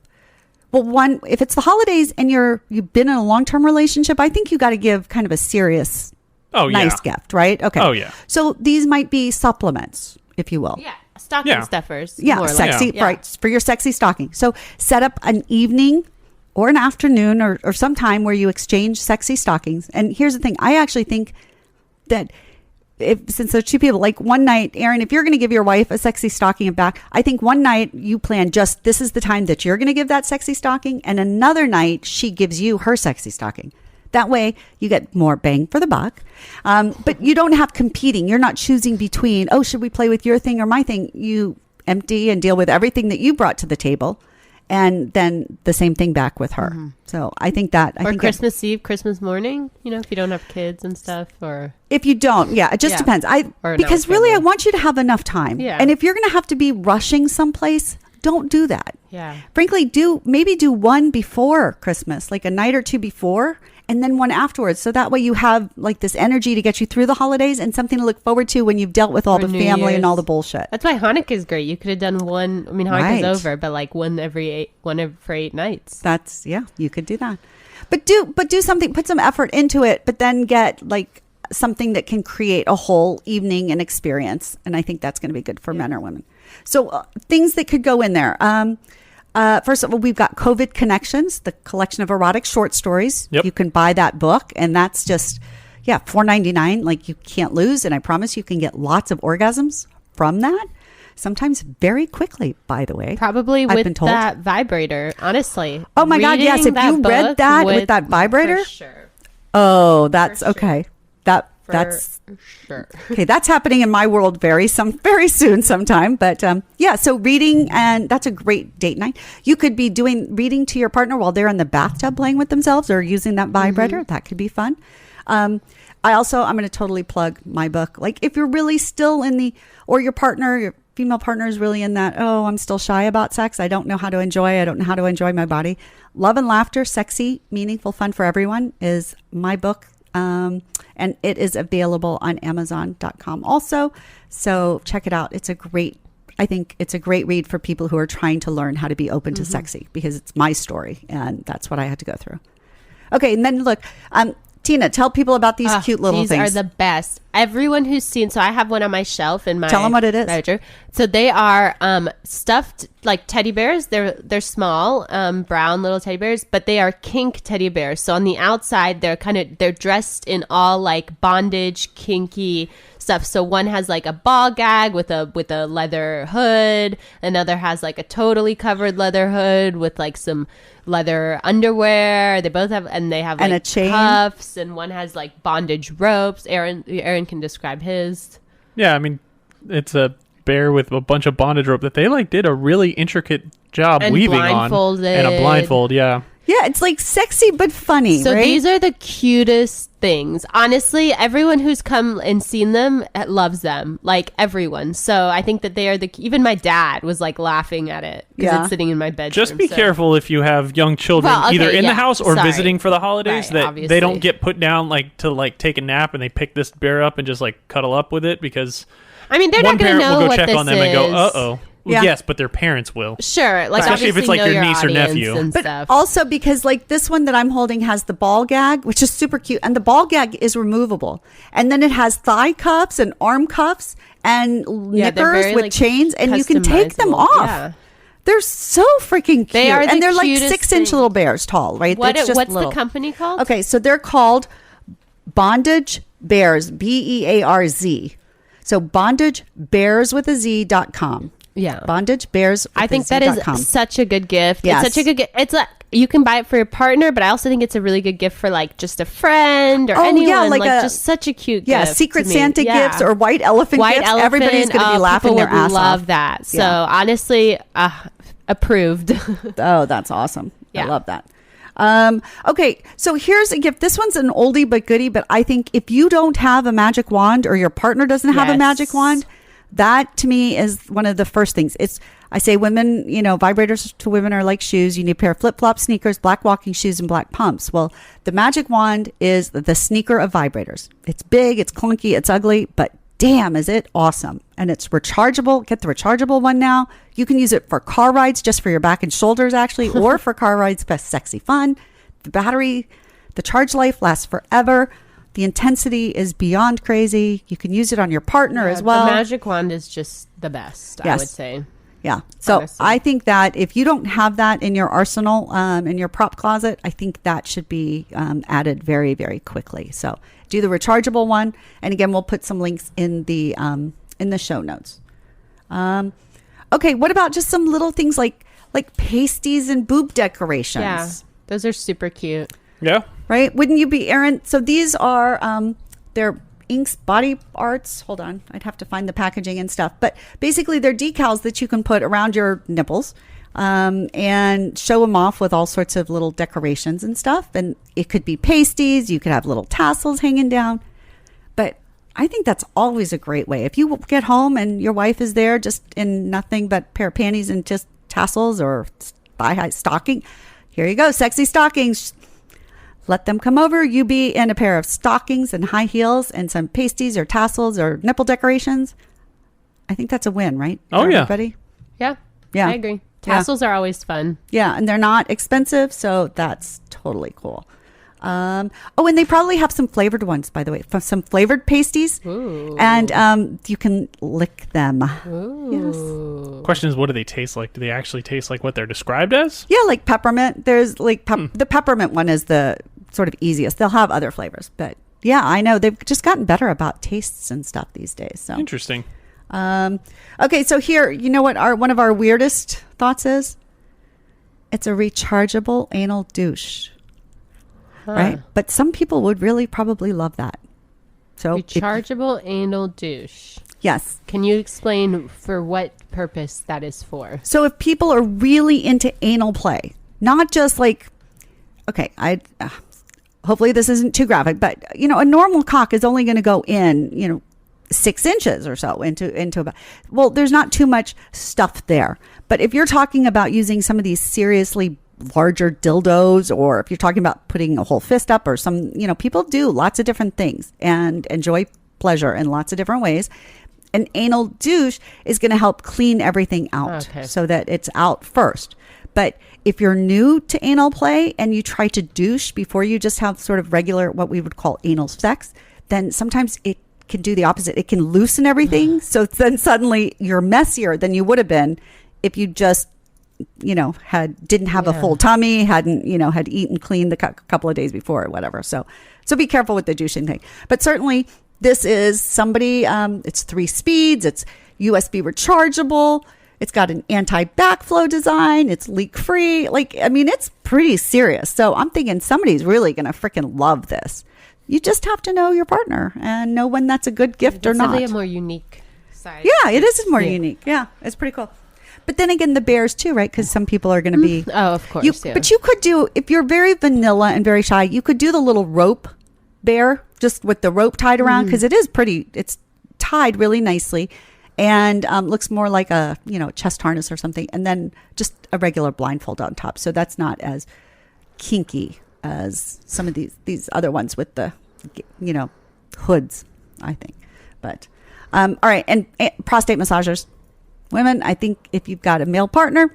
well, if it's the holidays and you've been in a long-term relationship, I think you got to give kind of a serious, nice gift, right? Okay. Oh, yeah. So these might be supplements, if you will. Yeah. Stocking stuffers. Yeah. more or Sexy, less. right? For your sexy stocking. So set up an evening or an afternoon or some time where you exchange sexy stockings. And here's the thing. I actually think that since there's two people, like one night, Aaron, if you're going to give your wife a sexy stocking back, I think one night you plan this is the time that you're going to give that sexy stocking, and another night she gives you her sexy stocking. That way you get more bang for the buck. But you don't have competing. You're not choosing between, should we play with your thing or my thing? You empty and deal with everything that you brought to the table. And then the same thing back with her. So I think that... Or Christmas Eve, Christmas morning, if you don't have kids and stuff, or... If you don't, it just depends. Because really, I want you to have enough time. Yeah. And if you're going to have to be rushing someplace, don't do that. Yeah. Frankly, maybe do one before Christmas, like a night or two before, and then one afterwards. So that way you have like this energy to get you through the holidays and something to look forward to when you've dealt with all the New family Year's. and all the bullshit. That's why Hanukkah is great. You could have done one. I mean, Hanukkah's Right. over, but like one for 8 nights. You could do that. But do something, put some effort into it, but then get like something that can create a whole evening and experience. And I think that's going to be good for men or women. So things that could go in there. First of all, we've got COVID Connections, the collection of erotic short stories. Yep. You can buy that book, and that's just, $4.99. Like you can't lose. And I promise you can get lots of orgasms from that. Sometimes very quickly, by the way. Probably I've with been told. that vibrator, honestly. Oh my God, yes. If you read book that with that vibrator. For sure. Oh, that's okay. That's sure. Okay, that's happening in my world very soon sometime. But so reading, and that's a great date night. You could be reading to your partner while they're in the bathtub playing with themselves or using that vibrator. That could be fun. I'm going to totally plug my book. Like if you're really still or your female partner is really in that, I'm still shy about sex. I don't know how to enjoy my body. Love and Laughter, Sexy, Meaningful Fun for Everyone is my book. And it is available on Amazon.com also. So check it out. I think it's a great read for people who are trying to learn how to be open to sexy, because it's my story and that's what I had to go through. Okay. And then look, Tina, tell people about these cute little things. These are the best. Everyone who's seen, so I have one on my shelf in my... Tell them what it is. Bedroom. So they are stuffed like teddy bears. They're small, brown little teddy bears, but they are kink teddy bears. So on the outside, they're dressed in all like bondage, kinky stuff. So one has like a ball gag with a leather hood. Another has like a totally covered leather hood with like some leather underwear. They both have, and they have like a chain, cuffs, and one has like bondage ropes. Aaron can describe his. Yeah, I mean, it's a bear with a bunch of bondage rope that they like did a really intricate job And weaving on, blindfolded. and a blindfold. Yeah. Yeah, it's like sexy but funny. So right? these are the cutest things. Honestly, everyone who's come and seen them loves them. Like everyone. So I think that they are even my dad was like laughing at it because it's sitting in my bedroom. Just be careful if you have young children either in the house or visiting for the holidays, that obviously. they don't get put down like to like take a nap and they pick this bear up and just like cuddle up with it, because I mean, they're one not going to parent know will go what check this on them is. and go, uh-oh. Yeah. Yes, but their parents will. Sure, like especially if it's like know your niece or audience nephew. and But stuff. also because like this one that I'm holding has the ball gag, which is super cute. And the ball gag is removable. And then it has thigh cuffs and arm cuffs and they're knickers very, with like, chains. And you can take them customizable. off. Yeah. They're so freaking cute. They are the and they're like cutest 6-inch thing. little bears tall, right? What's It's just the little. company called? Okay, so they're called Bondage Bearz, Bearz. So Bondage Bearz with a Z.com. Yeah. Bondage Bearz. I think that is such a good gift. Yes. It's such a good gift. It's like you can buy it for your partner, but I also think it's a really good gift for like just a friend or anyone. Like just such a cute gift. Secret to me. Santa gifts or white elephant gifts. Everybody's going to be laughing their ass off. Love that. So honestly, approved. Oh, that's awesome. Yeah. I love that. Okay, so here's a gift. This one's an oldie but goodie, but I think if you don't have a magic wand or your partner doesn't have a magic wand, that to me is one of the first things. I say women, vibrators to women are like shoes. You need a pair of flip-flop sneakers, black walking shoes, and black pumps. Well, the magic wand is the sneaker of vibrators. It's big, it's clunky, it's ugly, but damn, is it awesome. And it's rechargeable. Get the rechargeable one now. You can use it for car rides, just for your back and shoulders, actually, or for car rides, best sexy fun. The battery, the charge life lasts forever. The intensity is beyond crazy. You can use it on your partner as well. The magic wand is just the best, I would say. Yeah. So honestly. I think that if you don't have that in your arsenal, in your prop closet, I think that should be added very, very quickly. So do the rechargeable one. And again, we'll put some links in the show notes. Okay. What about just some little things like pasties and boob decorations? Yeah. Those are super cute. Yeah. Right? Wouldn't you be, Aaron? So these are, they're Inks Body Arts. Hold on. I'd have to find the packaging and stuff. But basically, they're decals that you can put around your nipples and show them off with all sorts of little decorations and stuff. And it could be pasties. You could have little tassels hanging down. But I think that's always a great way. If you get home and your wife is there just in nothing but a pair of panties and just tassels or thigh-high stocking, here you go. Sexy stockings. Let them come over. You be in a pair of stockings and high heels and some pasties or tassels or nipple decorations. I think that's a win, right? Oh, yeah. Everybody? Yeah. Yeah. I agree. Tassels are always fun. Yeah. And they're not expensive. So that's totally cool. And they probably have some flavored ones, by the way, some flavored pasties. Ooh. And you can lick them. Ooh. Yes. Question is, what do they taste like? Do they actually taste like what they're described as? Yeah, like peppermint. There's like the peppermint one is the sort of easiest. They'll have other flavors, but yeah, I know they've just gotten better about tastes and stuff these days. So Interesting. Okay, so here, you know what one of our weirdest thoughts is? It's a rechargeable anal douche. Right? But some people would really probably love that. So Rechargeable anal douche. Yes. Can you explain for what purpose that is for? So if people are really into anal play, not just like, okay, hopefully this isn't too graphic, but a normal cock is only going to go in, 6 inches or so into about, well, there's not too much stuff there. But if you're talking about using some of these seriously larger dildos, or if you're talking about putting a whole fist up or some, people do lots of different things and enjoy pleasure in lots of different ways. An anal douche is going to help clean everything out so that it's out first. But if you're new to anal play and you try to douche before you just have sort of regular, what we would call anal sex, then sometimes it can do the opposite. It can loosen everything. So then suddenly you're messier than you would have been if you just didn't have a full tummy, hadn't, had eaten clean the couple of days before or whatever. So be careful with the douching thing. But certainly this is somebody, it's 3 speeds, it's USB rechargeable, it's got an anti-backflow design, it's leak free. It's pretty serious. So I'm thinking somebody's really going to freaking love this. You just have to know your partner and know when that's a good gift or not. Definitely a more unique side. Yeah, it is more unique. Yeah, it's pretty cool. But then again, the Bearz too, right? Because some people are going to be... Oh, of course, But you could do, if you're very vanilla and very shy, you could do the little rope bear, just with the rope tied around, because it is pretty, it's tied really nicely and looks more like a, chest harness or something. And then just a regular blindfold on top. So that's not as kinky as some of these other ones with the, hoods, I think. But, all right. And prostate massagers. Women, I think if you've got a male partner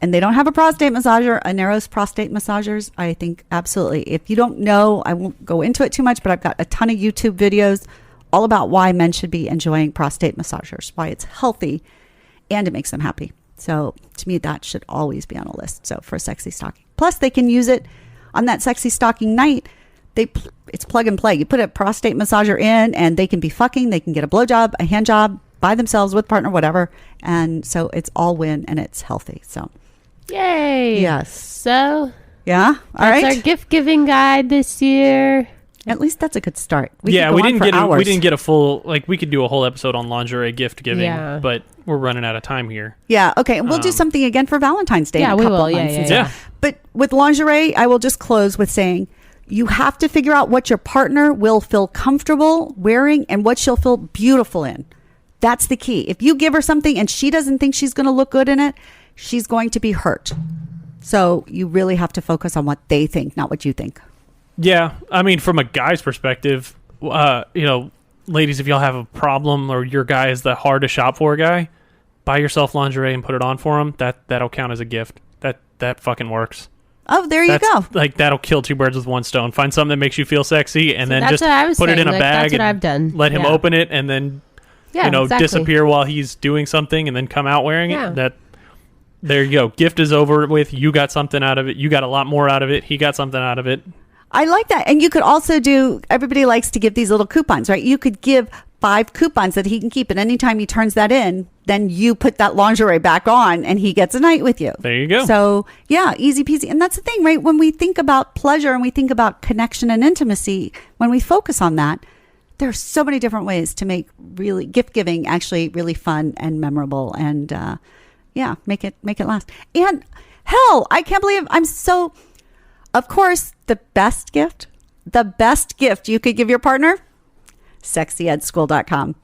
and they don't have a prostate massager, Aneros Prostate Massagers, I think absolutely. If you don't know, I won't go into it too much, but I've got a ton of YouTube videos all about why men should be enjoying prostate massagers, why it's healthy and it makes them happy. So to me, that should always be on a list. So for a sexy stocking. Plus, they can use it on that sexy stocking night it's plug and play. You put a prostate massager in and they can be fucking, they can get a blowjob, a hand job by themselves with partner, whatever. And so it's all win and it's healthy. So yay. Yes. So yeah. All right. That's our gift giving guide this year. At least that's a good start. We didn't get a full, like, we could do a whole episode on lingerie gift giving, but we're running out of time here. Yeah. Okay. And we'll do something again for Valentine's Day. Yeah, in a we couple will. months. Yeah. But with lingerie, I will just close with saying you have to figure out what your partner will feel comfortable wearing and what she'll feel beautiful in. That's the key. If you give her something and she doesn't think she's going to look good in it, she's going to be hurt. So you really have to focus on what they think, not what you think. Yeah. I mean, from a guy's perspective, ladies, if y'all have a problem or your guy is the hard to shop for guy, buy yourself lingerie and put it on for him. That'll count as a gift. That fucking works. Oh, there you go. Like, that'll kill two birds with one stone. Find something that makes you feel sexy and then just put it in a bag. That's what and I've done. Let him open it and then disappear while he's doing something and then come out wearing it. There you go. Gift is over with. You got something out of it. You got a lot more out of it. He got something out of it. I like that. And you could also everybody likes to give these little coupons, right? You could give 5 coupons that he can keep, and anytime he turns that in, then you put that lingerie back on and he gets a night with you. There you go. So yeah, easy peasy. And that's the thing, right? When we think about pleasure and we think about connection and intimacy, when we focus on that, there are so many different ways to make really gift giving actually really fun and memorable and make it last. And hell, I can't believe of course, the best gift you could give your partner, sexyedschool.com.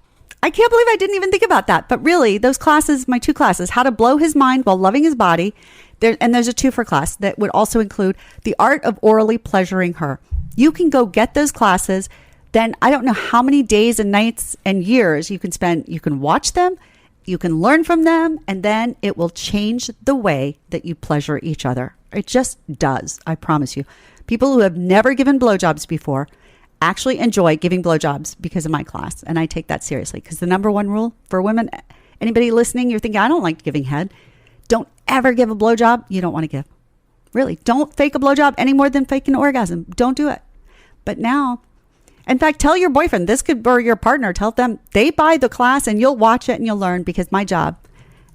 I can't believe I didn't even think about that. But really, those classes, my 2 classes, how to blow his mind while loving his body. There's a 2 for class that would also include the art of orally pleasuring her. You can go get those classes. Then I don't know how many days and nights and years you can spend. You can watch them. You can learn from them. And then it will change the way that you pleasure each other. It just does. I promise you. People who have never given blowjobs before actually enjoy giving blowjobs because of my class. And I take that seriously because the number one rule for women, anybody listening, you're thinking, I don't like giving head. Don't ever give a blowjob you don't want to give. Really. Don't fake a blowjob any more than fake an orgasm. Don't do it. But now, in fact, tell your boyfriend, or your partner, tell them they buy the class and you'll watch it and you'll learn, because my job,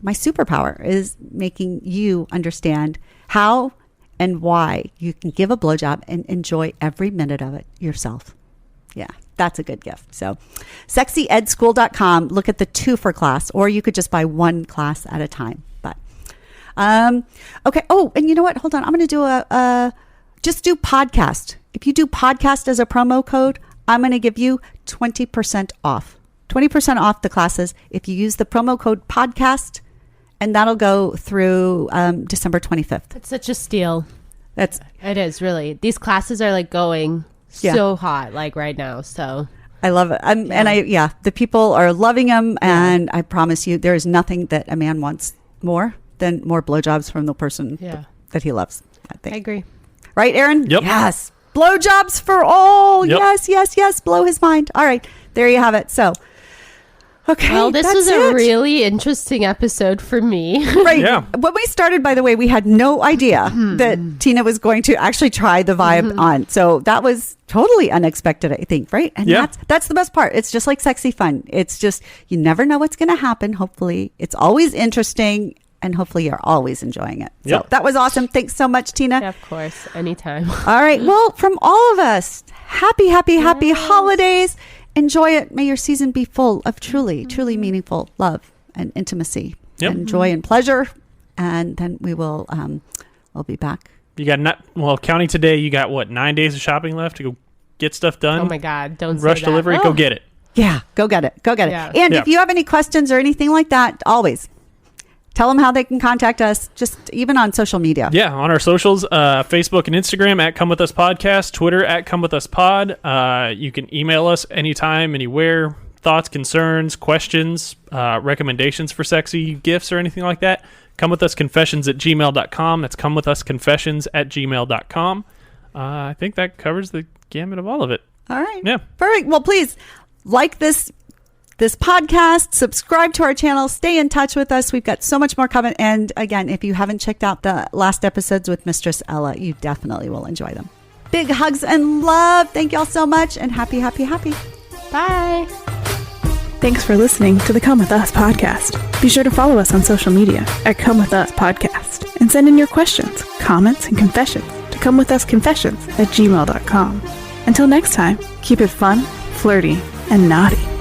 my superpower is making you understand how and why you can give a blowjob and enjoy every minute of it yourself. Yeah, that's a good gift. So sexyedschool.com, look at the 2 for class, or you could just buy 1 class at a time. But okay. Oh, and you know what? Hold on. I'm going to do just do podcast. If you do podcast as a promo code, I'm going to give you 20% off. 20% off the classes if you use the promo code podcast. And that'll go through December 25th. It's such a steal. It is, really. These classes are like going so hot, like right now. So I love it. The people are loving them. And I promise you, there is nothing that a man wants more than more blowjobs from the person that he loves. I agree. Right, Aaron? Yep. Yes. Blowjobs for all. Yep. Yes. Blow his mind. All right. There you have it. So. Okay. Well, this was a really interesting episode for me. Right. Yeah. When we started, by the way, we had no idea that Tina was going to actually try the vibe on. So that was totally unexpected, I think. Right. And that's the best part. It's just like sexy fun. It's just, you never know what's going to happen. Hopefully it's always interesting. And hopefully you're always enjoying it. So that was awesome. Thanks so much, Tina. Yeah, of course. Anytime. All right. Well, from all of us, happy holidays. Enjoy it. May your season be full of truly meaningful love and intimacy and joy and pleasure. And then we will we'll be back. You got counting today, you got 9 days of shopping left to go get stuff done. Oh my God. Don't rush say that. delivery. Go get it. Yeah. Go get it. Yeah. And if you have any questions or anything like that, always tell them how they can contact us, just even on social media. Yeah, on our socials, Facebook and Instagram at Come With Us Podcast, Twitter at Come With Us Pod. You can email us anytime, anywhere. Thoughts, concerns, questions, recommendations for sexy gifts or anything like that. Come With Us Confessions at gmail.com. That's Come With Us Confessions at gmail.com. I think that covers the gamut of all of it. All right. Yeah. Perfect. Well, please like this podcast, subscribe to our channel, stay in touch with us. We've got so much more coming. And again, if you haven't checked out the last episodes with Mistress Ella, you definitely will enjoy them. Big hugs and love. Thank y'all so much, and happy. Bye. Thanks for listening to the Come With Us podcast. Be sure to follow us on social media at Come With Us Podcast and send in your questions, comments, and confessions to comewithusconfessions@gmail.com. Until next time, keep it fun, flirty, and naughty.